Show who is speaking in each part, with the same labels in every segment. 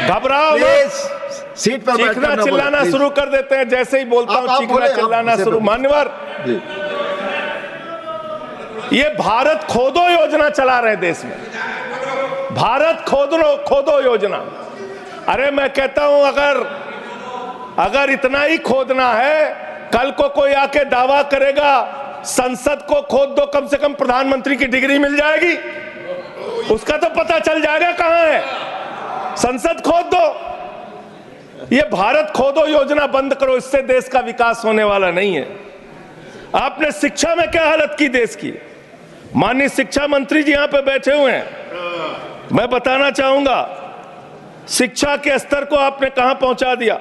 Speaker 1: घबराओ
Speaker 2: सीट पर
Speaker 1: चीखना चिल्लाना शुरू कर देते हैं। जैसे ही बोलता हूं चीखना चिल्लाना शुरू। मान्यवर, ये भारत खोदो योजना चला रहे देश में, भारत खोदो योजना। अरे मैं कहता हूं अगर इतना ही खोदना है, कल को कोई आके दावा करेगा संसद को खोद दो, कम से कम प्रधानमंत्री की डिग्री मिल जाएगी, उसका तो पता चल जाएगा कहां है। संसद खोद दो। ये भारत खोदो योजना बंद करो, इससे देश का विकास होने वाला नहीं है। आपने शिक्षा में क्या हालत की देश की। माननीय शिक्षा मंत्री जी यहां पे बैठे हुए हैं, मैं बताना चाहूंगा शिक्षा के स्तर को आपने कहां पहुंचा दिया।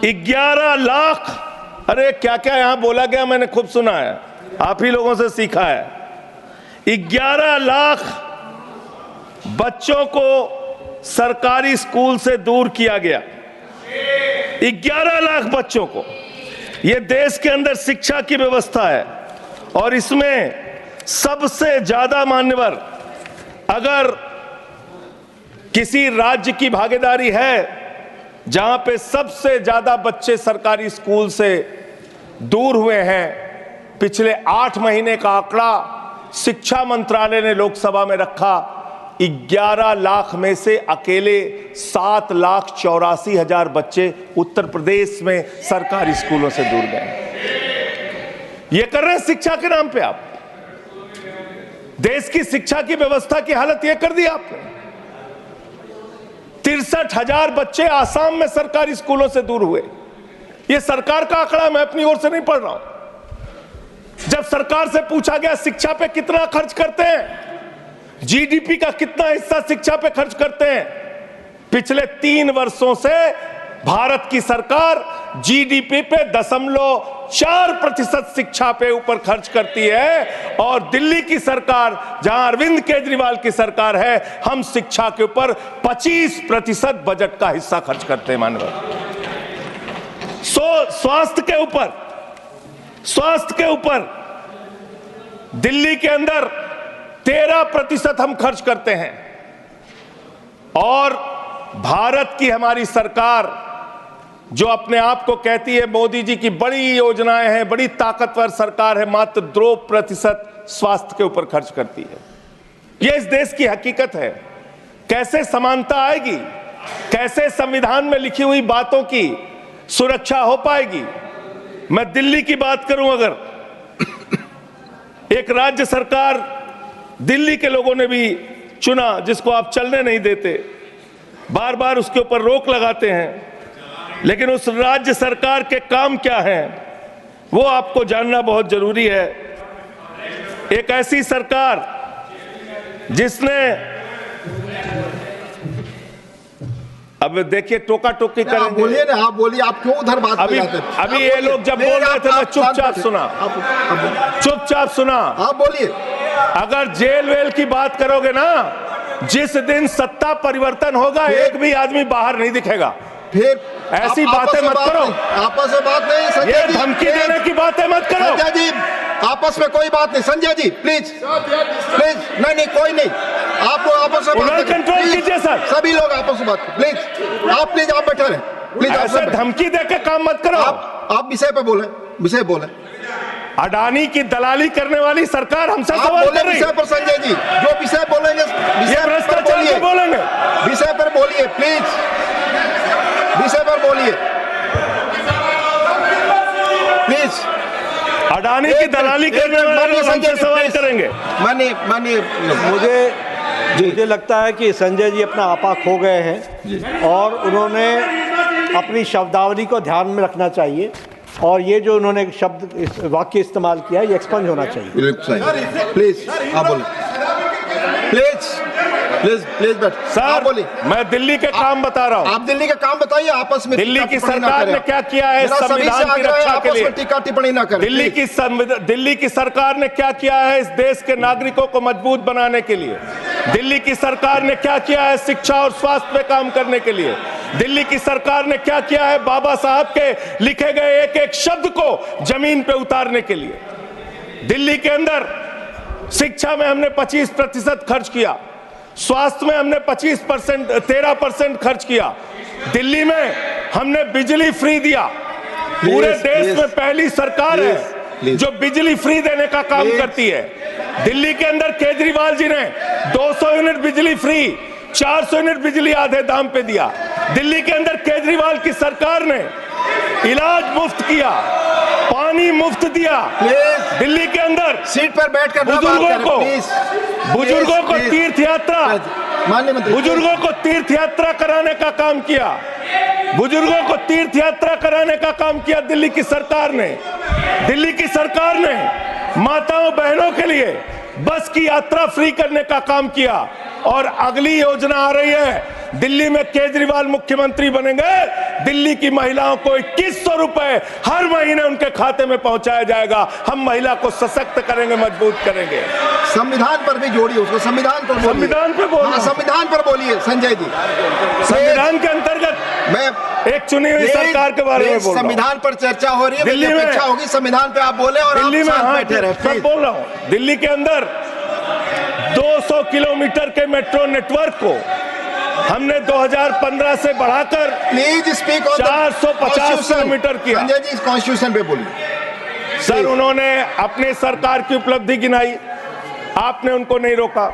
Speaker 1: 11 लाख, अरे क्या क्या यहां बोला गया मैंने खूब सुना है, आप ही लोगों से सीखा है। 11 लाख बच्चों को सरकारी स्कूल से दूर किया गया। 11 लाख बच्चों को। यह देश के अंदर शिक्षा की व्यवस्था है और इसमें सबसे ज्यादा मान्यवर, अगर किसी राज्य की भागीदारी है जहां पे सबसे ज्यादा बच्चे सरकारी स्कूल से दूर हुए हैं, पिछले 8 महीने का आंकड़ा शिक्षा मंत्रालय ने लोकसभा में रखा। 11 लाख में से अकेले 7,84,000 बच्चे उत्तर प्रदेश में सरकारी स्कूलों से दूर गए। ये कर रहे हैं शिक्षा के नाम पे आप। देश की शिक्षा की व्यवस्था की हालत यह कर दी आपने। 63,000 बच्चे आसाम में सरकारी स्कूलों से दूर हुए। यह सरकार का आंकड़ा, मैं अपनी ओर से नहीं पढ़ रहा हूं। जब सरकार से पूछा गया शिक्षा पे कितना खर्च करते हैं, जीडीपी का कितना हिस्सा शिक्षा पे खर्च करते हैं, पिछले 3 वर्षों से भारत की सरकार जीडीपी पे 0.4% शिक्षा पे ऊपर खर्च करती है। और दिल्ली की सरकार, जहां अरविंद केजरीवाल की सरकार है, हम शिक्षा के ऊपर 25% बजट का हिस्सा खर्च करते हैं मानव। स्वास्थ्य के ऊपर दिल्ली के अंदर 13% हम खर्च करते हैं। और भारत की हमारी सरकार जो अपने आप को कहती है मोदी जी की बड़ी योजनाएं हैं, बड़ी ताकतवर सरकार है, मात्र 2% स्वास्थ्य के ऊपर खर्च करती है। यह इस देश की हकीकत है। कैसे समानता आएगी, कैसे संविधान में लिखी हुई बातों की सुरक्षा हो पाएगी। मैं दिल्ली की बात करूं, अगर एक राज्य सरकार दिल्ली के लोगों ने भी चुना जिसको आप चलने नहीं देते, बार बार उसके ऊपर रोक लगाते हैं, लेकिन उस राज्य सरकार के काम क्या हैं वो आपको जानना बहुत जरूरी है। एक ऐसी सरकार जिसने, अब देखिए टोका टोकी करेंगे।
Speaker 2: बोलिए ना, आप बोलिए, आप क्यों उधर बात
Speaker 1: अभी ये लोग जब बोल रहे थे मैं चुपचाप सुना।
Speaker 2: आप बोलिए।
Speaker 1: अगर जेल वेल की बात करोगे ना, जिस दिन सत्ता परिवर्तन होगा एक भी आदमी बाहर नहीं दिखेगा।
Speaker 2: फिर
Speaker 1: ऐसी बातें मत करो,
Speaker 2: आपस में बात नहीं। संजय जी,
Speaker 1: धमकी देने की बातें मत करो।
Speaker 2: संजय जी, आपस में कोई बात नहीं। संजय जी प्लीज प्लीज, नहीं कोई नहीं, आप लोग आपस में बात
Speaker 1: कंट्रोल कीजिए सर।
Speaker 2: सभी लोग आपस में बात प्लीज। आप बैठे रहे प्लीज।
Speaker 1: ऐसे धमकी देकर काम मत करो।
Speaker 2: आप विषय पे बोले, विषय बोले।
Speaker 1: अडानी की दलाली करने वाली सरकार हमसे सवाल कर रही है।
Speaker 2: विषय पर संजय जी जो विषय बोलेंगे
Speaker 1: भ्रष्टाचार बोलेंगे,
Speaker 2: विषय पर बोलिए प्लीज, विषय पर बोलिए प्लीज।
Speaker 1: अडानी की दलाली करने वाले हमसे सवाल करेंगे।
Speaker 2: मानिए
Speaker 3: मुझे लगता है कि संजय जी अपना आपा खो गए हैं और उन्होंने अपनी शब्दावली को ध्यान में रखना चाहिए और ये जो उन्होंने शब्द वाक्य इस्तेमाल किया ये एक्सपंज होना चाहिए।
Speaker 2: प्लीज आप बोलिए, प्लीज बैठ।
Speaker 1: सर बोलिए, मैं दिल्ली के काम बता रहा हूँ।
Speaker 2: आप दिल्ली के काम बताइए, आपस में
Speaker 1: दिल्ली की सरकार ने क्या किया है संविधान की रक्षा के लिए।
Speaker 2: टीका टिप्पणी ना करें।
Speaker 1: दिल्ली की सरकार ने क्या किया है इस देश के नागरिकों को मजबूत बनाने के लिए। दिल्ली की सरकार ने क्या किया है शिक्षा और स्वास्थ्य पे काम करने के लिए। दिल्ली की सरकार ने क्या किया है बाबा साहब के लिखे गए एक एक शब्द को जमीन पे उतारने के लिए। दिल्ली के अंदर शिक्षा में हमने 25% खर्च किया। स्वास्थ्य में हमने 25%, 13% खर्च किया। दिल्ली में हमने बिजली फ्री दिया। पूरे देश में पहली सरकार है जो बिजली फ्री देने का काम करती है। दिल्ली के अंदर केजरीवाल जी ने 200 यूनिट बिजली फ्री, 400 यूनिट बिजली आधे दाम पे दिया। दिल्ली के अंदर केजरीवाल की सरकार ने इलाज मुफ्त किया, पानी मुफ्त दिया। दिल्ली के अंदर
Speaker 2: सीट पर बैठकर
Speaker 1: बुजुर्गों को तीर्थ यात्रा कराने का काम किया। बुजुर्गों को तीर्थ यात्रा कराने का काम किया दिल्ली की सरकार ने। दिल्ली की सरकार ने माताओं बहनों के लिए बस की यात्रा फ्री करने का काम किया। और अगली योजना आ रही है, दिल्ली में केजरीवाल मुख्यमंत्री बनेंगे, दिल्ली की महिलाओं को 2100 रुपए हर महीने उनके खाते में पहुंचाया जाएगा। हम महिला को सशक्त करेंगे, मजबूत करेंगे।
Speaker 2: संविधान पर भी जोड़िए उसको, संविधान पर बोलिए।
Speaker 1: संविधान पे बोलिए,
Speaker 2: संविधान पर बोलिए संजय जी।
Speaker 1: संविधान के अंतर्गत
Speaker 2: मैं
Speaker 1: एक चुनी हुई सरकार के बारे में बोल रहा हूं।
Speaker 2: संविधान पर चर्चा हो रही है,
Speaker 1: दिल्ली में
Speaker 2: अपेक्षा होगी संविधान पे आप बोले और
Speaker 1: दिल्ली में
Speaker 2: बैठे रहे।
Speaker 1: बोल रहा हूं, दिल्ली के अंदर 200 किलोमीटर के मेट्रो नेटवर्क को हमने 2015 से बढ़ाकर
Speaker 2: प्लीज स्पीक
Speaker 1: 450 किलोमीटर किया।
Speaker 2: संजय जी कॉन्स्टिट्यूशन पे बोलिए।
Speaker 1: सर, उन्होंने अपनी सरकार की उपलब्धि गिनाई, आपने उनको नहीं रोका।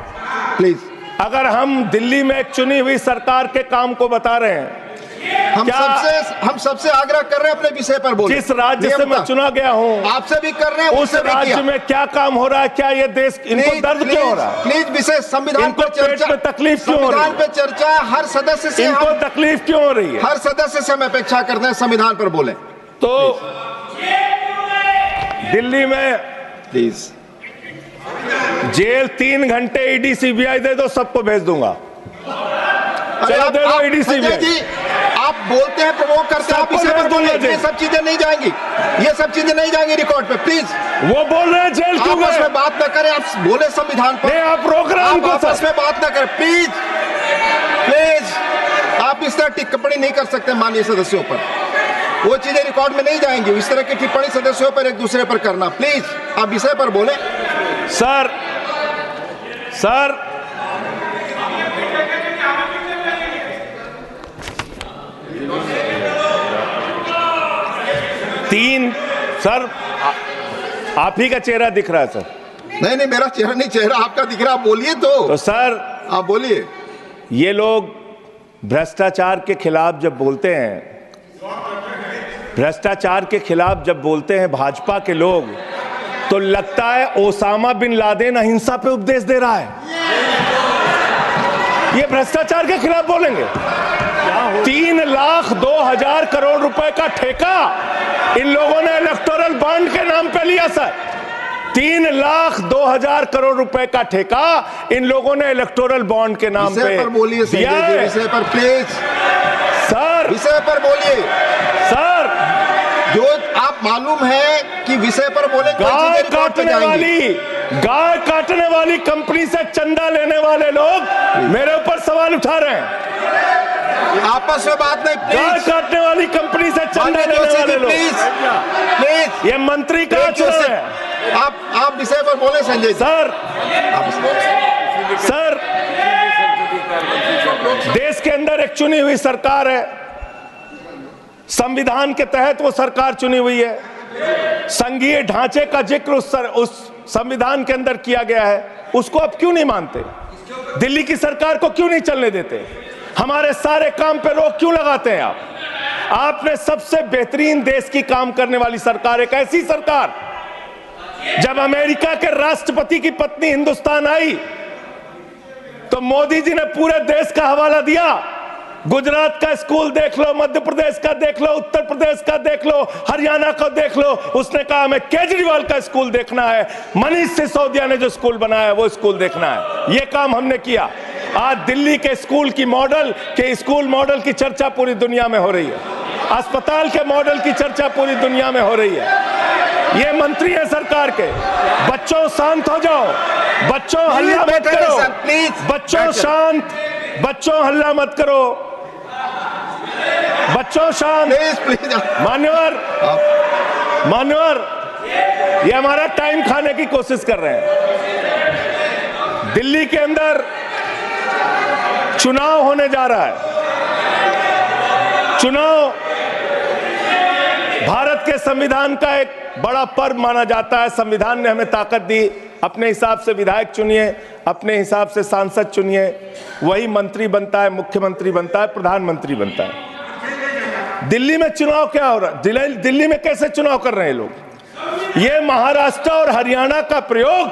Speaker 2: प्लीज,
Speaker 1: अगर हम दिल्ली में एक चुनी हुई सरकार के काम को बता रहे हैं,
Speaker 2: हम सबसे आग्रह कर रहे हैं अपने विषय पर बोलिए।
Speaker 1: जिस राज्य से मैं चुना गया हूं,
Speaker 2: आपसे भी कर रहे हैं,
Speaker 1: उस राज्य में क्या काम हो रहा है, क्या ये देश, इनको दर्द क्यों हो रहा है?
Speaker 2: प्लीज विषय संविधान पर चर्चा,
Speaker 1: तकलीफ क्यों हो रही है?
Speaker 2: संविधान पे चर्चा, हर सदस्य से
Speaker 1: इनको तकलीफ क्यों हो रही है?
Speaker 2: हर सदस्य से हम अपेक्षा करते हैं संविधान पर बोले।
Speaker 1: तो दिल्ली में
Speaker 2: प्लीज
Speaker 1: जेल 3 घंटे ईडी सीबीआई दे दो, सबको भेज दूंगा। चलो दे दो ईडी सीबीआई।
Speaker 2: आप बोलते हैं, प्रवोक करते हैं, आप इसे पर बोलिए। ये सब चीजें नहीं जाएंगी, ये सब चीजें नहीं जाएंगी रिकॉर्ड पे। प्लीज,
Speaker 1: वो बोल रहे हैं जेल क्यों गए?
Speaker 2: आपस में बात न करें, आप बोले संविधान पर।
Speaker 1: नहीं, आप रोक रहे हैं उनको।
Speaker 2: आपस में बात न करें प्लीज। प्लीज, आप इस तरह टिप्पणी नहीं कर सकते माननीय सदस्यों पर। वो चीजें रिकॉर्ड में नहीं जाएंगी। इस तरह की टिप्पणी सदस्यों पर एक दूसरे पर करना, प्लीज आप विषय पर बोले।
Speaker 1: सर 3 सर, आप ही का चेहरा दिख रहा है सर।
Speaker 2: नहीं, मेरा चेहरा नहीं, चेहरा आपका दिख रहा। आप बोलिए तो
Speaker 1: सर
Speaker 2: आप बोलिए।
Speaker 1: ये लोग भ्रष्टाचार के खिलाफ जब बोलते हैं, भ्रष्टाचार के खिलाफ जब बोलते हैं भाजपा के लोग, तो लगता है ओसामा बिन लादेन अहिंसा पे उपदेश दे रहा है। ये भ्रष्टाचार के खिलाफ बोलेंगे। 3,02,000 करोड़ रुपए का ठेका इन लोगों ने इलेक्टोरल बॉन्ड के नाम पे लिया सर। 3,02,000 करोड़ रुपए का ठेका इन लोगों ने इलेक्टोरल बॉन्ड के नाम पे
Speaker 2: बोलिए। विषय पर प्लीज
Speaker 1: सर,
Speaker 2: विषय पर बोलिए
Speaker 1: सर।
Speaker 2: जो आप मालूम है कि विषय पर बोले।
Speaker 1: गाय काटने वाली कंपनी से चंदा लेने वाले लोग मेरे ऊपर सवाल उठा रहे हैं।
Speaker 2: आपस में बात नहीं।
Speaker 1: गाय काटने वाली कंपनी से चंदा लेने वाले लोग।
Speaker 2: प्लीज,
Speaker 1: ये मंत्री का चुनाव है।
Speaker 2: आप विषय पर बोले संजय
Speaker 1: सर। सर, देश के अंदर एक चुनी हुई सरकार है, संविधान के तहत वो सरकार चुनी हुई है। संघीय ढांचे का जिक्र उस संविधान के अंदर किया गया है, उसको आप क्यों नहीं मानते? दिल्ली की सरकार को क्यों नहीं चलने देते? हमारे सारे काम पे रोक क्यों लगाते हैं आप? आपने सबसे बेहतरीन देश की काम करने वाली सरकार, एक ऐसी सरकार, जब अमेरिका के राष्ट्रपति की पत्नी हिंदुस्तान आई तो मोदी जी ने पूरे देश का हवाला दिया। गुजरात का स्कूल देख लो, मध्य प्रदेश का देख लो, उत्तर प्रदेश का देख लो, हरियाणा का देख लो। उसने कहा हमें केजरीवाल का स्कूल देखना है, मनीष सिसोदिया ने जो स्कूल बनाया है वो स्कूल देखना है। ये काम हमने किया। आज दिल्ली के स्कूल मॉडल की चर्चा पूरी दुनिया में हो रही है। अस्पताल के मॉडल की चर्चा पूरी दुनिया में हो रही है। ये मंत्री है सरकार के। बच्चों शांत हो जाओ, बच्चों हल्ला मत करो, बच्चों शांत, बच्चों हल्ला मत करो, बच्चों शांत। मान्यवर, ये हमारा टाइम खाने की कोशिश कर रहे हैं। दिल्ली के अंदर चुनाव होने जा रहा है। चुनाव भारत के संविधान का एक बड़ा पर्व माना जाता है। संविधान ने हमें ताकत दी, अपने हिसाब से विधायक चुनिए, अपने हिसाब से सांसद चुनिए, वही मंत्री बनता है, मुख्यमंत्री बनता है, प्रधानमंत्री बनता है। दिल्ली में चुनाव क्या हो रहा है? दिल्ली में कैसे चुनाव कर रहे हैं लोग? ये महाराष्ट्र और हरियाणा का प्रयोग,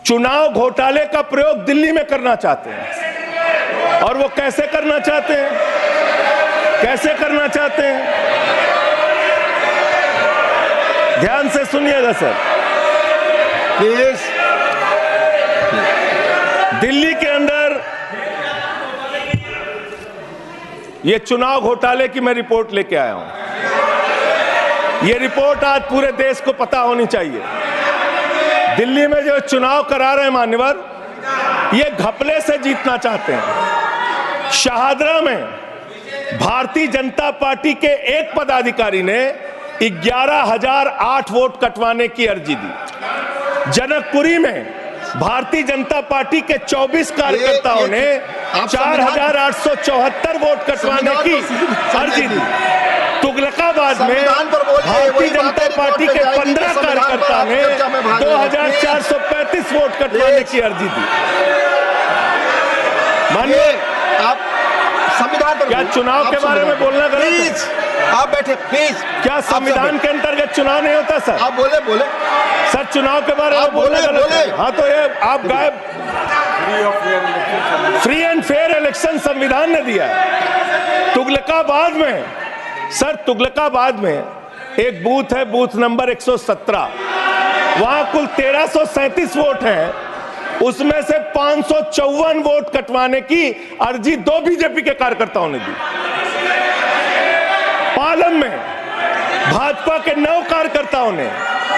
Speaker 1: चुनाव घोटाले का प्रयोग दिल्ली में करना चाहते हैं। और वो कैसे करना चाहते हैं? कैसे करना चाहते हैं? ध्यान से सुनिएगा सर,
Speaker 2: प्लीज।
Speaker 1: दिल्ली के अंदर ये चुनाव घोटाले की मैं रिपोर्ट लेके आया हूं। ये रिपोर्ट आज पूरे देश को पता होनी चाहिए। दिल्ली में जो चुनाव करा रहे हैं मान्यवर, ये घपले से जीतना चाहते हैं। शाहदरा में भारतीय जनता पार्टी के एक पदाधिकारी ने 11,008 वोट कटवाने की अर्जी दी। जनकपुरी में भारतीय जनता पार्टी के 24 कार्यकर्ताओं ने 4,874 वोट कटवाने की अर्जी दी। तुगलकाबाद में भारतीय जनता पार्टी के 15 कार्यकर्ता ने 2,435 वोट कटवाने की अर्जी दी। मानिए,
Speaker 2: आप संविधान पर
Speaker 1: क्या चुनाव के बारे में बोलना गलत है?
Speaker 2: प्लीज आप बैठे, प्लीज।
Speaker 1: क्या संविधान के अंतर्गत चुनाव नहीं होता सर?
Speaker 2: आप बोले
Speaker 1: सर, चुनाव के बारे में बोलना गलत है। हाँ, तो ये आप गायब। फ्री एंड फेयर इलेक्शन संविधान ने दिया है। तुगलकाबाद में सर, तुगलकाबाद में एक बूथ है, बूथ नंबर 117। वहां कुल 1337 वोट हैं, उसमें से 554 वोट कटवाने की अर्जी 2 बीजेपी के कार्यकर्ताओं ने दी। पालम में भाजपा के 9 कार्यकर्ताओं ने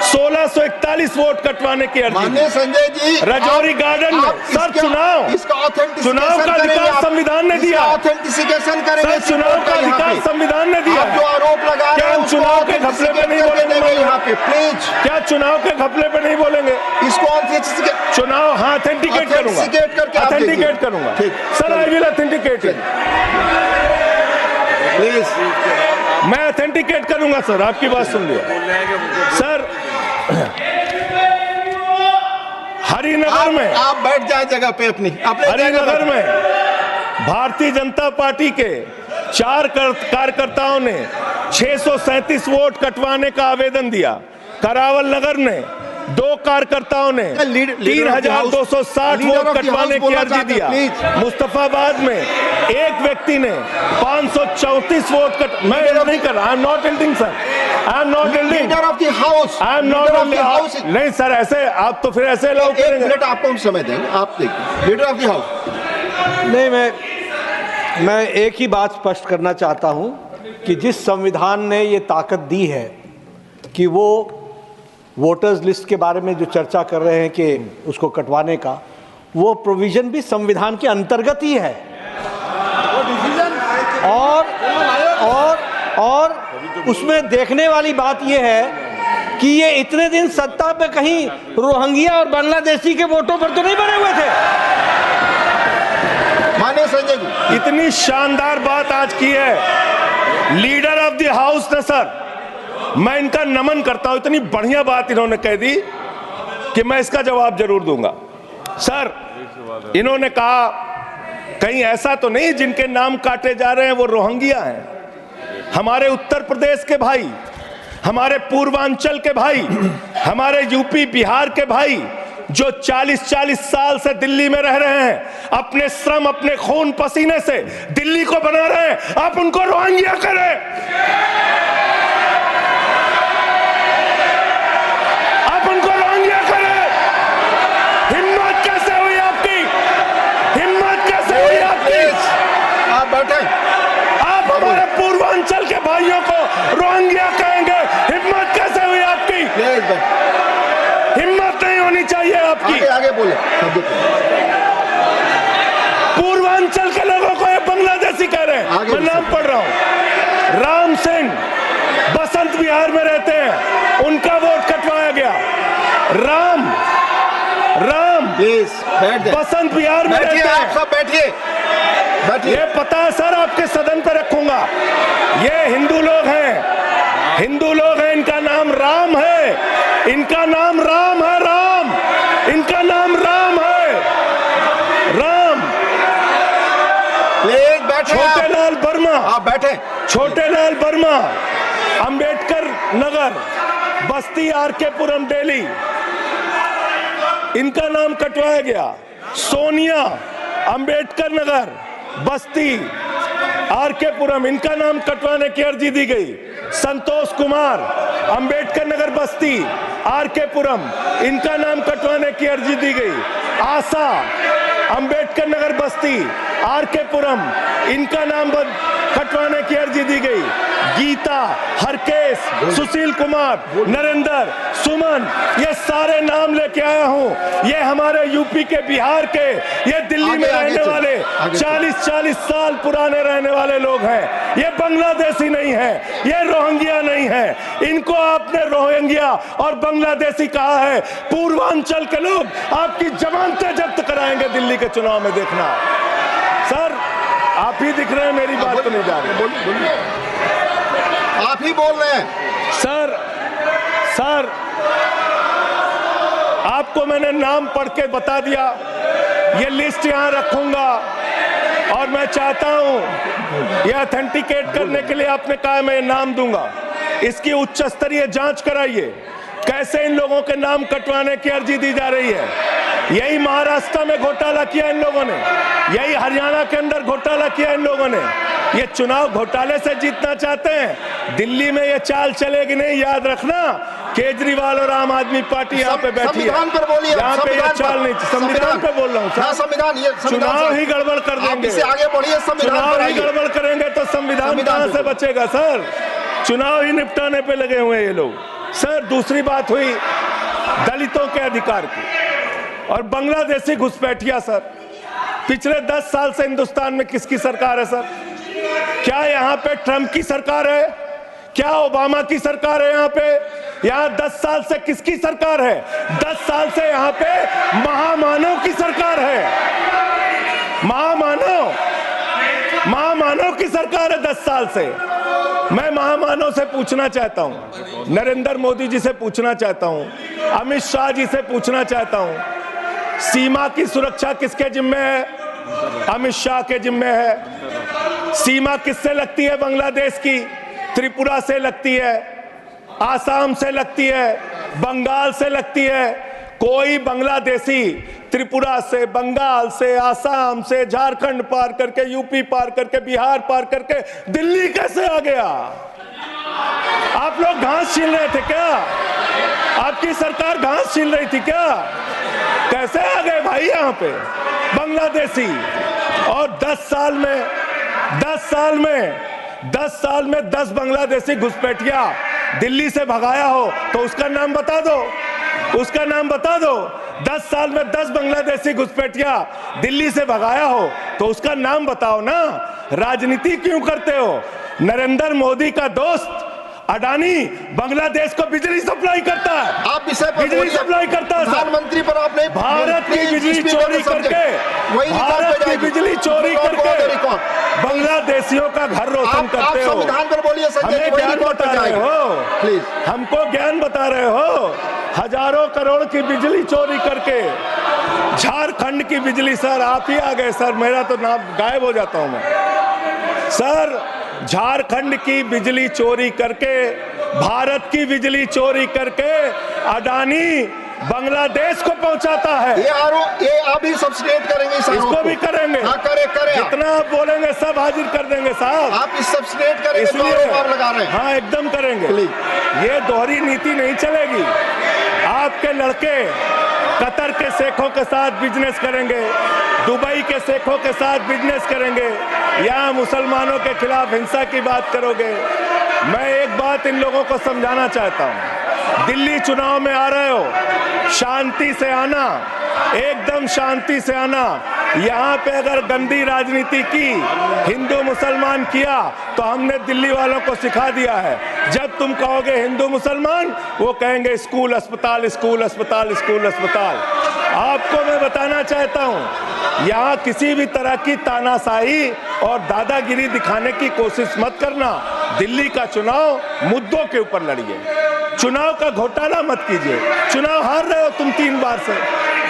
Speaker 1: 1641 वोट कटवाने की अर्जी।
Speaker 2: माननीय संजय जी,
Speaker 1: रजौरी गार्डन में सर चुनाव का अधिकार संविधान ने दिया।
Speaker 2: ऑथेंटिसिकेशन करेंगे
Speaker 1: सर, चुनाव का अधिकार संविधान ने दिया।
Speaker 2: जो आरोप लगा
Speaker 1: क्या हम चुनाव के घपले पे नहीं बोलेंगे
Speaker 2: यहाँ पे? प्लीज,
Speaker 1: क्या चुनाव के घपले पे नहीं बोलेंगे?
Speaker 2: इसको
Speaker 1: चुनाव हाँ ऑथेंटिकेट करूंगा, ऑथेंटिकेट करूंगा sir. I will authenticate it,
Speaker 2: please.
Speaker 1: मैं ऑथेंटिकेट करूंगा सर। आपकी बात सुन लिया सर। हरिनगर में
Speaker 2: आप बैठ जाए जगह पे अपनी।
Speaker 1: हरिनगर में भारतीय जनता पार्टी के 4 कार्यकर्ताओं ने 637 वोट कटवाने का आवेदन दिया। करावल नगर ने 2 कार्यकर्ताओं ने 3,260 वोट कटवाने की अर्जी दिया। मुस्तफाबाद में एक व्यक्ति ने 534 वोट मैं नहीं कर रहा। I am not एल्डिंग sir, I am not एल्डिंग।
Speaker 2: Leader of the house,
Speaker 1: I am not एल्डिंग। नहीं सर, ऐसे आप तो फिर ऐसे अलाउ करेंगे।
Speaker 2: 1 मिनट आपको हम समय देंगे, आप देखिए। Leader of the house.
Speaker 3: नहीं, मैं एक ही बात स्पष्ट करना चाहता हूं कि जिस संविधान ने ये ताकत दी है कि वो वोटर्स लिस्ट के बारे में जो चर्चा कर रहे हैं कि उसको कटवाने का, वो प्रोविजन भी संविधान के अंतर्गत ही है। और उसमें देखने वाली बात यह है कि ये इतने दिन सत्ता पे कहीं रोहिंग्या और बांग्लादेशी के वोटों पर तो नहीं बने हुए थे।
Speaker 2: माननीय संजय जी,
Speaker 1: इतनी शानदार बात आज की है लीडर ऑफ द हाउस ने सर। मैं इनका नमन करता हूं, इतनी बढ़िया बात इन्होंने कह दी कि मैं इसका जवाब जरूर दूंगा। सर, इन्होंने कहा कहीं ऐसा तो नहीं जिनके नाम काटे जा रहे हैं वो रोहिंग्या हैं। हमारे उत्तर प्रदेश के भाई, हमारे पूर्वांचल के भाई, हमारे यूपी बिहार के भाई जो 40-40 साल से दिल्ली में रह रहे हैं, अपने श्रम, अपने खून पसीने से दिल्ली को बना रहे हैं, आप उनको रोहिंग्या करें। आप हमारे पूर्वांचल के भाइयों को रोहिंग्या कहेंगे, हिम्मत कैसे हुई आपकी? हिम्मत नहीं होनी चाहिए आपकी।
Speaker 2: आगे बोले।
Speaker 1: पूर्वांचल के लोगों को ये बांग्लादेशी कह रहे हैं। मैं नाम पढ़ रहा हूं, राम सिंह बसंत विहार में रहते हैं, उनका वोट कटवाया गया। राम
Speaker 2: प्लीज बैठ जाइए।
Speaker 1: बसंत विहार में
Speaker 2: बैठिए,
Speaker 1: रहते
Speaker 2: आप
Speaker 1: हैं।
Speaker 2: सब बैठिए, बैठिए।
Speaker 1: ये पता है सर, आपके सदन पर रखूंगा। ये हिंदू लोग हैं, हिंदू लोग हैं, इनका नाम राम है, इनका नाम राम है, राम, इनका नाम राम है, राम।
Speaker 2: प्लीज बैठे।
Speaker 1: छोटे लाल वर्मा,
Speaker 2: आप बैठे।
Speaker 1: छोटे लाल वर्मा, अंबेडकर नगर, बस्ती, आरकेपुरम, दिल्ली, इनका नाम कटवाया गया। सोनिया, अंबेडकर नगर, बस्ती, आरकेपुरम, इनका नाम कटवाने की अर्जी दी गई। संतोष कुमार, अंबेडकर नगर, बस्ती, आरकेपुरम, इनका नाम कटवाने की अर्जी दी गई। आशा, अंबेडकर नगर, बस्ती, आरकेपुरम, इनका नाम कटवाने की अर्जी दी गई। गीता, हरकेश, सुशील कुमार, नरेंद्र, सुमन, ये सारे नाम लेके आया हूं। ये हमारे यूपी के, बिहार के, ये दिल्ली में रहने वाले 40-40 साल पुराने रहने वाले लोग हैं। ये बांग्लादेशी नहीं है, ये रोहिंग्या नहीं है। इनको आपने रोहिंग्या और बांग्लादेशी कहा है। पूर्वांचल के लोग आपकी जमानतें जब्त कराएंगे दिल्ली के चुनाव में, देखना। सर आप ही दिख रहे हैं, मेरी बात तो नहीं जा रही।
Speaker 2: बोलिए, आप ही बोल रहे हैं।
Speaker 1: सर आपको मैंने नाम पढ़ के बता दिया, ये लिस्ट यहां रखूंगा और मैं चाहता हूं ये ऑथेंटिकेट करने के लिए आपने कहा मैं नाम दूंगा। इसकी उच्च स्तरीय जांच कराइए, कैसे इन लोगों के नाम कटवाने की अर्जी दी जा रही है। यही महाराष्ट्र में घोटाला किया इन लोगों ने, यही हरियाणा के अंदर घोटाला किया इन लोगों ने। ये चुनाव घोटाले से जीतना चाहते हैं, दिल्ली में ये चाल चलेगी नहीं, याद रखना। केजरीवाल और आम आदमी पार्टी यहाँ पे बैठी है,
Speaker 2: संविधान पर बोलिए,
Speaker 1: यहाँ पे ये चाल नहीं। संविधान पे बोल रहा हूँ सर,
Speaker 2: संविधान, ये
Speaker 1: चुनाव ही गड़बड़ कर देंगे,
Speaker 2: इससे आगे बढ़िए।
Speaker 1: चुनाव ही गड़बड़ करेंगे तो संविधान कहां से बचेगा सर। चुनाव ही निपटाने पे लगे हुए ये लोग। सर दूसरी बात हुई दलितों के अधिकार की और बांग्लादेशी घुसपैठिया। सर पिछले 10 साल से हिंदुस्तान में किसकी सरकार है सर? क्या यहाँ पे ट्रंप की सरकार है? क्या ओबामा की सरकार है? यहाँ पे, यहाँ 10 साल से किसकी सरकार है? 10 साल से यहाँ पे महामानव की सरकार है। महामानव की सरकार है 10 साल से। मैं महामानव से पूछना चाहता हूं, नरेंद्र मोदी जी से पूछना चाहता हूं, अमित शाह जी से पूछना चाहता हूं, सीमा की सुरक्षा किसके जिम्मे है? अमित शाह के जिम्मे है। सीमा किससे लगती है? बांग्लादेश की, त्रिपुरा से लगती है, आसाम से लगती है, बंगाल से लगती है। कोई बांग्लादेशी त्रिपुरा से, बंगाल से, आसाम से, झारखंड पार करके, यूपी पार करके, बिहार पार करके दिल्ली कैसे आ गया? आप लोग घास छील रहे थे क्या? आपकी सरकार घास छील रही थी क्या? कैसे आ गए भाई यहाँ पे बांग्लादेशी? और 10 साल में 10 बांग्लादेशी घुसपैठिया दिल्ली से भगाया हो तो उसका नाम बता दो, उसका नाम बता दो। 10 साल में 10 बांग्लादेशी घुसपैठिया दिल्ली से भगाया हो तो उसका नाम बताओ ना। राजनीति क्यों करते हो? नरेंद्र मोदी का दोस्त अडानी बांग्लादेश को बिजली सप्लाई करता है,
Speaker 2: आप विषय पर
Speaker 1: बिजली सप्लाई करता है।
Speaker 2: प्रधानमंत्री पर आप नहीं,
Speaker 1: भारत की बिजली चोरी करके, भारत की बिजली चोरी करके बांग्लादेशियों का घर रोशन करते हो।
Speaker 2: संविधान पर बोलिए,
Speaker 1: हमें ज्ञान बता रहे हो,
Speaker 2: प्लीज
Speaker 1: हमको ज्ञान बता रहे हो। हजारों करोड़ की बिजली चोरी करके, झारखंड की बिजली। सर आप ही आ गए सर, मेरा तो नाम गायब हो जाता हूं मैं। सर झारखंड की बिजली चोरी करके, भारत की बिजली चोरी करके अडानी बांग्लादेश को पहुंचाता है।
Speaker 2: ये आप ही सब्सिडेट करेंगे,
Speaker 1: इसको भी करेंगे।
Speaker 2: हाँ, करें
Speaker 1: जितना आप बोलेंगे सब हाजिर कर देंगे साहब।
Speaker 2: आप इस सब्सिडेट करेंगे,
Speaker 1: इसलिए
Speaker 2: आप लगा रहे हैं।
Speaker 1: हाँ एकदम करेंगे। ये दोहरी नीति नहीं चलेगी। आपके लड़के कतर के शेखों के साथ बिजनेस करेंगे, दुबई के शेखों के साथ बिजनेस करेंगे, यहाँ मुसलमानों के खिलाफ हिंसा की बात करोगे। मैं एक बात इन लोगों को समझाना चाहता हूँ, दिल्ली चुनाव में आ रहे हो, शांति से आना, एकदम शांति से आना। यहाँ पे अगर गंदी राजनीति की, हिंदू मुसलमान किया तो हमने दिल्ली वालों को सिखा दिया है। जब तुम कहोगे हिंदू मुसलमान, वो कहेंगे स्कूल अस्पताल, स्कूल अस्पताल, स्कूल अस्पताल। आपको मैं बताना चाहता हूं, यहां किसी भी तरह की तानाशाही और दादागिरी दिखाने की कोशिश मत करना। दिल्ली का चुनाव मुद्दों के ऊपर लड़िए, चुनाव का घोटाला मत कीजिए। चुनाव हार रहे हो तुम 3 बार से,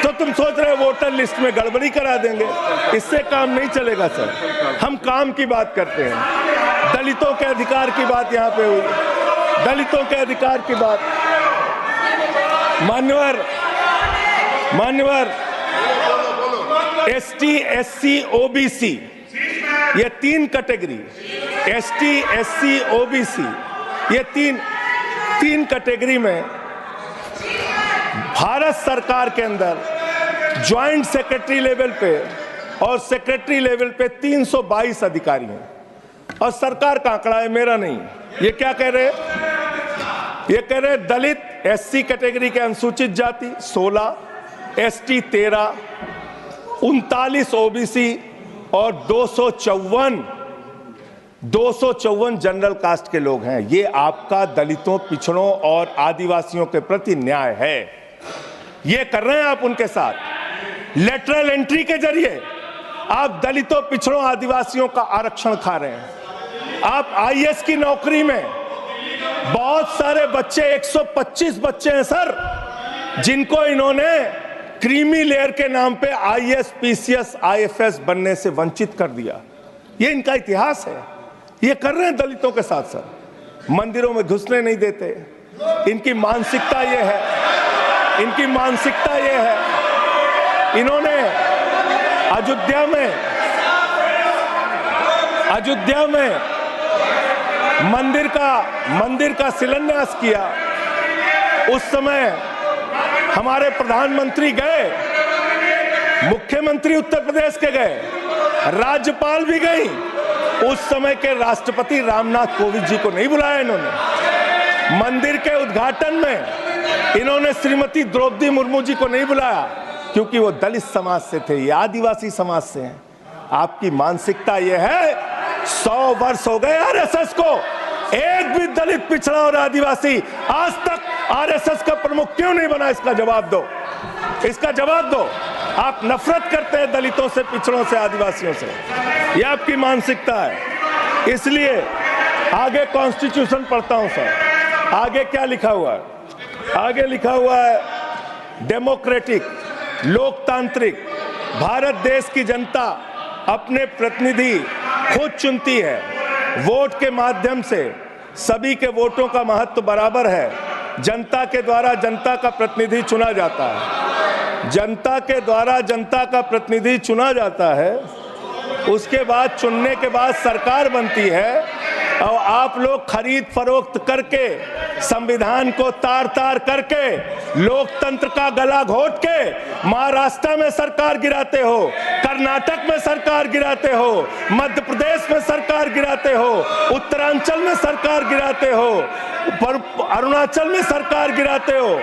Speaker 1: तो तुम सोच रहे हो वोटर लिस्ट में गड़बड़ी करा देंगे। इससे काम नहीं चलेगा सर। हम काम की बात करते हैं, दलितों के अधिकार की बात यहाँ पे हुई, दलितों के अधिकार की बात। मान्यवर ST SC OBC ये 3 कैटेगरी, ST SC OBC ये तीन कैटेगरी में भारत सरकार के अंदर ज्वाइंट सेक्रेटरी लेवल पे और सेक्रेटरी लेवल पे 322 अधिकारी हैं। और सरकार का आंकड़ा है, मेरा नहीं। ये क्या कह रहे हैं? ये कह रहे हैं दलित SC कैटेगरी के अनुसूचित जाति 16, ST 13, 39 OBC और 254 जनरल कास्ट के लोग हैं। ये आपका दलितों, पिछड़ों और आदिवासियों के प्रति न्याय है। ये कर रहे हैं आप उनके साथ। लेटरल एंट्री के जरिए आप दलितों, पिछड़ों, आदिवासियों का आरक्षण खा रहे हैं। आप IAS की नौकरी में बहुत सारे बच्चे, 125 बच्चे हैं सर, जिनको इन्होंने क्रीमी लेयर के नाम पे IAS, PCS, IFS बनने से वंचित कर दिया। ये इनका इतिहास है। ये कर रहे हैं दलितों के साथ सर। मंदिरों में घुसने नहीं देते। इनकी मानसिकता ये है, इनकी मानसिकता ये है। इन्होंने अयोध्या में मंदिर का शिलान्यास किया। उस समय हमारे प्रधानमंत्री गए, मुख्यमंत्री उत्तर प्रदेश के गए, राज्यपाल भी गई। उस समय के राष्ट्रपति रामनाथ कोविंद जी को नहीं बुलाया इन्होंने। मंदिर के उद्घाटन में इन्होंने श्रीमती द्रौपदी मुर्मू जी को नहीं बुलाया, क्योंकि वो दलित समाज से थे, ये आदिवासी समाज से हैं। आपकी मानसिकता ये है। 100 वर्ष हो गए RSS को, एक भी दलित, पिछड़ा और आदिवासी आज तक RSS का प्रमुख क्यों नहीं बना? इसका जवाब दो, इसका जवाब दो। आप नफरत करते हैं दलितों से, पिछड़ों से, आदिवासियों से। यह आपकी मानसिकता है। इसलिए आगे कॉन्स्टिट्यूशन पढ़ता हूं सर। आगे क्या लिखा हुआ है? आगे लिखा हुआ है डेमोक्रेटिक, लोकतांत्रिक भारत देश की जनता अपने प्रतिनिधि खुद चुनती है। वोट के माध्यम से सभी के वोटों का महत्व बराबर है। जनता के द्वारा जनता का प्रतिनिधि चुना जाता है। जनता के द्वारा जनता का प्रतिनिधि चुना जाता है। उसके बाद चुनने के बाद सरकार बनती है, और आप लोग खरीद फरोख्त करके, संविधान को तार तार करके, लोकतंत्र का गला घोट के महाराष्ट्र में सरकार गिराते हो, कर्नाटक में सरकार गिराते हो, मध्य प्रदेश में सरकार गिराते हो, उत्तरांचल में सरकार गिराते हो, अरुणाचल में सरकार गिराते हो।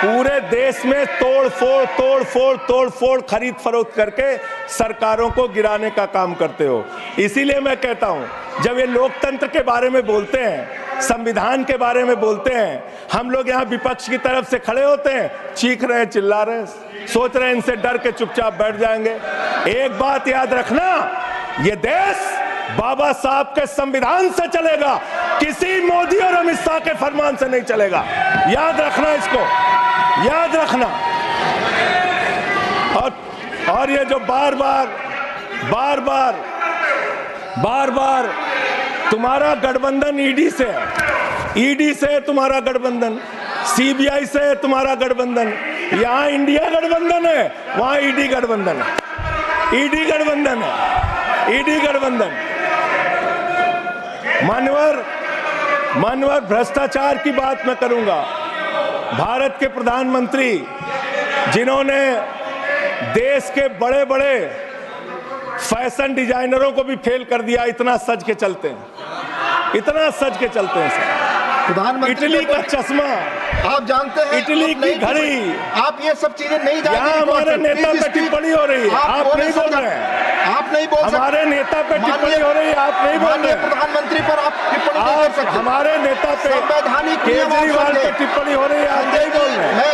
Speaker 1: पूरे देश में तोड़ फोड़ खरीद फरोख्त करके सरकारों को गिराने का काम करते हो। इसीलिए मैं कहता हूं, जब ये लोकतंत्र के बारे में बोलते हैं, संविधान के बारे में बोलते हैं, हम लोग यहाँ विपक्ष की तरफ से खड़े होते हैं, चीख रहे हैं, चिल्ला रहे हैं, सोच रहे हैं इनसे डर के चुपचाप बैठ जाएंगे। एक बात याद रखना, ये देश बाबा साहब के संविधान से चलेगा, किसी मोदी और अमित शाह के फरमान से नहीं चलेगा। याद रखना, इसको याद रखना। और ये जो बार बार तुम्हारा गठबंधन ईडी से है, ईडी से तुम्हारा गठबंधन, CBI से तुम्हारा गठबंधन। यहाँ इंडिया गठबंधन है, वहां ईडी गठबंधन है, ईडी गठबंधन है, ईडी गठबंधन। मानवर भ्रष्टाचार की बात मैं करूंगा। भारत के प्रधानमंत्री, जिन्होंने देश के बड़े बड़े फैशन डिजाइनरों को भी फेल कर दिया, इतना सज के चलते हैं, इतना सज के चलते हैं सर।
Speaker 2: प्रधानमंत्री
Speaker 1: इटली का चश्मा,
Speaker 2: आप जानते हैं,
Speaker 1: इटली की घड़ी,
Speaker 2: आप ये सब चीजें नहीं जानते।
Speaker 1: यहाँ हमारे नेता पे टिप्पणी हो रही है, आप नहीं बोल रहे हैं।
Speaker 2: आप नहीं बोल सकते।
Speaker 1: हमारे नेता पे टिप्पणी हो रही है, आप नहीं बोल
Speaker 2: माननीय
Speaker 1: रहे।
Speaker 2: प्रधानमंत्री पर आप टिप्पणी नहीं कर
Speaker 1: आप
Speaker 2: सकते।
Speaker 1: हमारे नेता पे
Speaker 2: संवैधानिक नियम आप
Speaker 1: केजरीवाल पे
Speaker 2: समझे।
Speaker 1: टिप्पणी हो रही है, आप नहीं बोल रहे।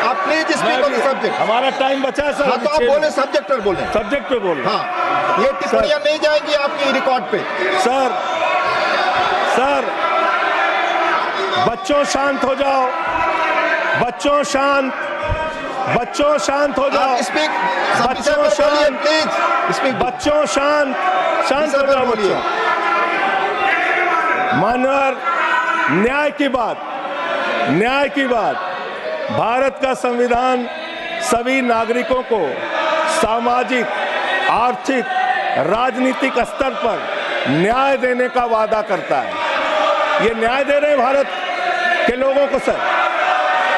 Speaker 2: आप please speak on the subject.
Speaker 1: हमारा टाइम बचा है सर।
Speaker 2: हाँ, तो आप बोले सब्जेक्ट पर बोले।
Speaker 1: सब्जेक्ट पे बोल।
Speaker 2: हाँ, ये टिप्पणियां नहीं जाएंगी आपकी रिकॉर्ड पे।
Speaker 1: सर बच्चों शांत हो जाओ, बच्चों शांत हो जाओ,
Speaker 2: आप स्पीक
Speaker 1: बच्चों शांत,
Speaker 2: प्लीज स्पीक।
Speaker 1: बच्चों शांत हो जाओ बच्चों। मानवर, न्याय की बात। भारत का संविधान सभी नागरिकों को सामाजिक, आर्थिक, राजनीतिक स्तर पर न्याय देने का वादा करता है। ये न्याय दे रहे हैं भारत के लोगों को सर,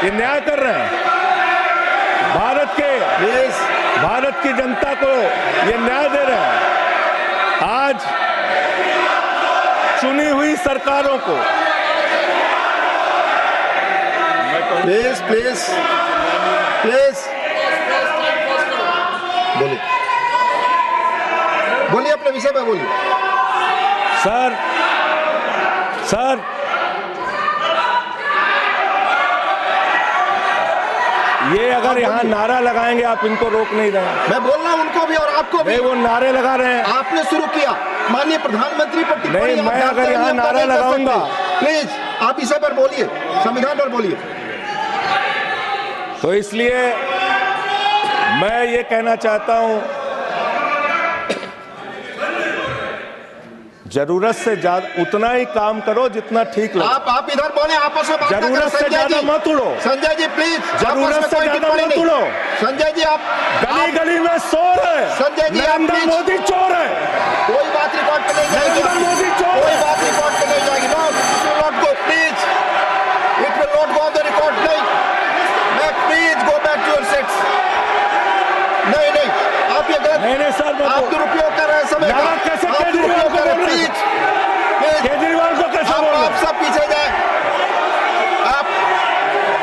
Speaker 1: ये न्याय कर रहे हैं भारत की जनता को, ये न्याय दे रहे हैं। आज चुनी हुई सरकारों को
Speaker 2: प्लीज बोलिए अपने विषय पे बोलिए।
Speaker 1: सर ये अगर यहाँ नारा लगाएंगे, आप इनको रोक नहीं रहे।
Speaker 2: मैं बोल रहा हूँ उनको भी और आपको भी।
Speaker 1: वो नारे लगा रहे हैं,
Speaker 2: आपने शुरू किया। माननीय प्रधानमंत्री पर टिप्पणी
Speaker 1: नहीं, मैं अगर यहाँ नारा लगाऊंगा,
Speaker 2: प्लीज आप इसे पर बोलिए, संविधान पर बोलिए।
Speaker 1: तो इसलिए मैं ये कहना चाहता हूं, जरूरत से ज्यादा उतना ही काम करो जितना ठीक लगे।
Speaker 2: आप इधर बोले, आपस में बात ना करें।
Speaker 1: जरूरत से ज्यादा मत उड़ो।
Speaker 2: संजय जी प्लीज,
Speaker 1: जरूरत से ज्यादा मत उड़ो।
Speaker 2: संजय जी आप
Speaker 1: गली में शोर है।
Speaker 2: संजय जी,
Speaker 1: नरेंद्र मोदी चोर है।
Speaker 2: कोई बात रिकॉर्ड पे नहीं जाएगी।
Speaker 1: नरेंद्र मोदी चोर
Speaker 2: कोई
Speaker 1: है।
Speaker 2: बात रिकॉर्ड पे नहीं जाएगी। Not go please, it will not go on the record. नहीं, please go back to your seats. नहीं, आप ये गलत,
Speaker 1: नहीं सर,
Speaker 2: आप दुरुपयोग कर रहे हैं समय का।
Speaker 1: कैसे
Speaker 2: आप
Speaker 1: केजरीवाल
Speaker 2: दुरुपयोग
Speaker 1: को
Speaker 2: कर रहे हैं।
Speaker 1: बोल रहे हैं?
Speaker 2: प्लीज
Speaker 1: केजरीवाल को कैसे बोल रहे
Speaker 2: आप
Speaker 1: हैं?
Speaker 2: सब पीछे जाए। आप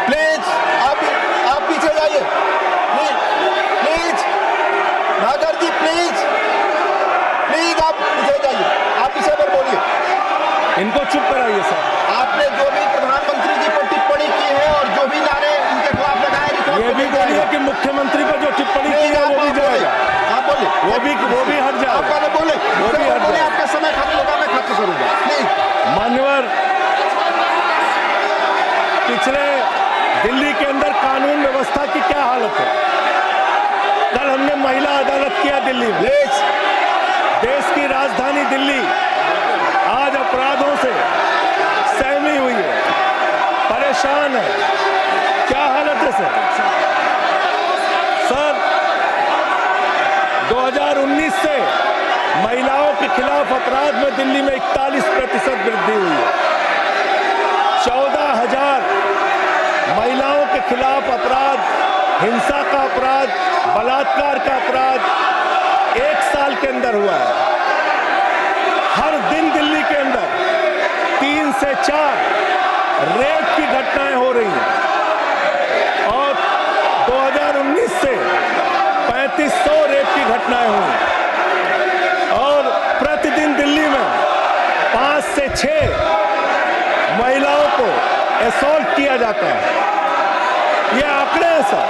Speaker 2: प्लीज आप पीछे जाइए। प्लीज नागर जी, प्लीज आप पीछे जाइए। आप इसे पर बोलिए।
Speaker 1: इनको चुप कराइए सर।
Speaker 2: आपने जो भी प्रधानमंत्री जी पर टिप्पणी की है और जो भी नारे इनके खिलाफ लगाए, रिकॉर्ड
Speaker 1: ये
Speaker 2: पे
Speaker 1: भी
Speaker 2: नहीं
Speaker 1: बोलिए
Speaker 2: जाएगा।
Speaker 1: कि मुख्यमंत्री पर जो टिप्पणी की है वो भी जाएगा।
Speaker 2: आप बोलिए,
Speaker 1: वो भी हट जाएगा।
Speaker 2: आप पहले बोले,
Speaker 1: वो भी हट
Speaker 2: बोले,
Speaker 1: जाएगा।
Speaker 2: आपका समय खत्म होगा, मैं खत्म करूंगा। प्लीज
Speaker 1: मान्यवर, पिछले दिल्ली के अंदर कानून व्यवस्था की क्या हालत है? कल हमने महिला अदालत किया दिल्ली में। देश की राजधानी दिल्ली आज अपराधों से सहमी हुई है, परेशान है। क्या हालत है सर? 2019 से महिलाओं के खिलाफ अपराध में दिल्ली में 41% वृद्धि हुई है। 14,000 महिलाओं के खिलाफ अपराध, हिंसा का अपराध, बलात्कार का अपराध 1 साल के अंदर हुआ है। हर दिन दिल्ली के अंदर 3 से 4 रेप की घटनाएं हो रही हैं और 2019 से 3500 रेप की घटनाएं हुई और प्रतिदिन दिल्ली में 5 से 6 महिलाओं को असॉल्ट किया जाता है। ये आंकड़े हैं सर।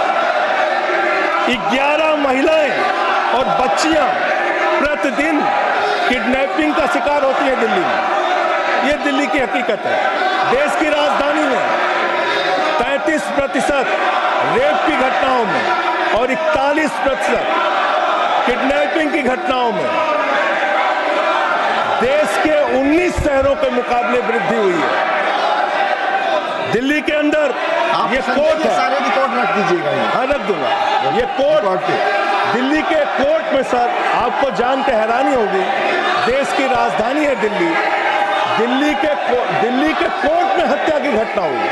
Speaker 1: 11 महिलाएं और बच्चियां प्रतिदिन किडनैपिंग का शिकार होती है दिल्ली में। ये दिल्ली की हकीकत है। देश की राजधानी में 33% रेप की घटनाओं में और 41% किडनैपिंग की घटनाओं में देश के 19 शहरों के मुकाबले वृद्धि हुई है। दिल्ली के अंदर ये कोर्ट है,
Speaker 2: सारे रिकॉर्ड रख दीजिएगा।
Speaker 1: हाँ रख दूंगा। ये कोर्ट, दिल्ली के कोर्ट में सर आपको जान के हैरानी होगी, देश की राजधानी है दिल्ली, दिल्ली के कोर्ट में हत्या की घटना हुई।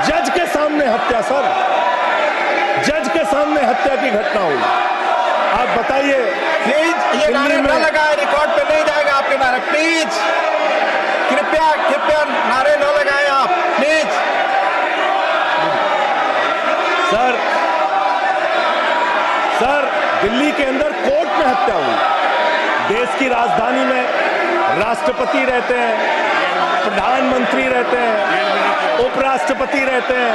Speaker 1: जज के सामने हत्या सर, जज के सामने हत्या की घटना हुई। आप बताइए।
Speaker 2: प्लीज ये नारे न लगाए, रिकॉर्ड पे नहीं जाएगा आपके नारे। प्लीज कृपया नारे न लगाए आप, प्लीज। सर
Speaker 1: दिल्ली के अंदर कोर्ट में हत्या हुई। देश की राजधानी में राष्ट्रपति रहते हैं, प्रधानमंत्री रहते हैं, उपराष्ट्रपति रहते हैं,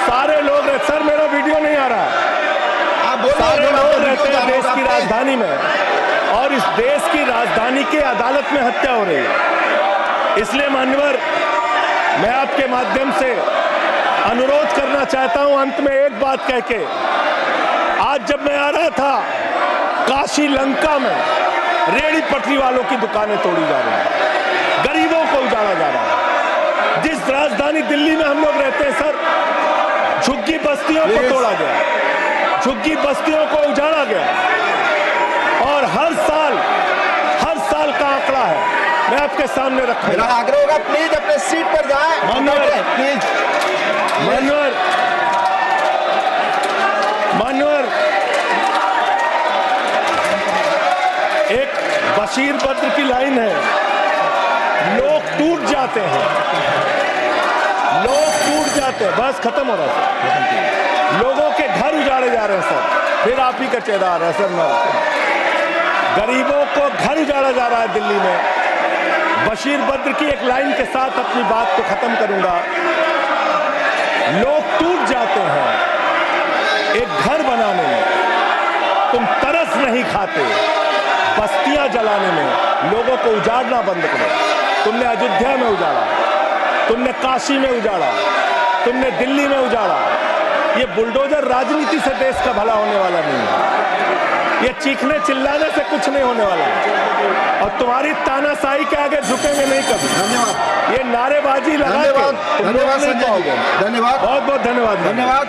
Speaker 1: सारे लोग रहते। सर मेरा वीडियो नहीं आ रहा। सारे लोग रहते हैं देश की राजधानी में, और इस देश की राजधानी के अदालत में हत्या हो रही है। इसलिए मान्यवर, मैं आपके माध्यम से अनुरोध करना चाहता हूं अंत में एक बात कह के। आज जब मैं आ रहा था, काशी लंका में रेहड़ी पटरी वालों की दुकानें तोड़ी जा रही हैं, गरीबों को उजाड़ा जा रहा है। जिस राजधानी दिल्ली में हम लोग रहते हैं सर, झुग्गी बस्तियों को तोड़ा गया, झुग्गी बस्तियों को उजाड़ा गया, और हर साल का आंकड़ा है, मैं आपके सामने रखा।
Speaker 2: मेरा आग्रह होगा प्लीज अपने सीट पर जाएं। प्लीज
Speaker 1: मान्यवर, एक बशीर बद्र की लाइन है, लोग टूट जाते हैं, लोग टूट जाते हैं। बस खत्म हो रहा है। लोगों के घर उजाड़े जा रहे हैं सर, फिर आप ही का चेहरा आ रहा है सर। गरीबों को घर उजाड़ा जा रहा है दिल्ली में। बशीर बद्र की एक लाइन के साथ अपनी बात को खत्म करूंगा। लोग टूट जाते हैं एक घर बनाने में, तुम तरस नहीं खाते बस्तियां जलाने में। लोगों को उजाड़ना बंद करो। तुमने अयोध्या में उजाड़ा, तुमने काशी में उजाड़ा, तुमने दिल्ली में उजाड़ा। ये बुलडोजर राजनीति से देश का भला होने वाला नहीं है। ये चीखने चिल्लाने से कुछ नहीं होने वाला है, और तुम्हारी तानाशाही के आगे झुकेंगे नहीं कभी।
Speaker 2: धन्यवाद।
Speaker 1: ये नारेबाजी लगा के
Speaker 2: धन्यवाद संजय जी, धन्यवाद,
Speaker 1: बहुत बहुत धन्यवाद।
Speaker 2: धन्यवाद।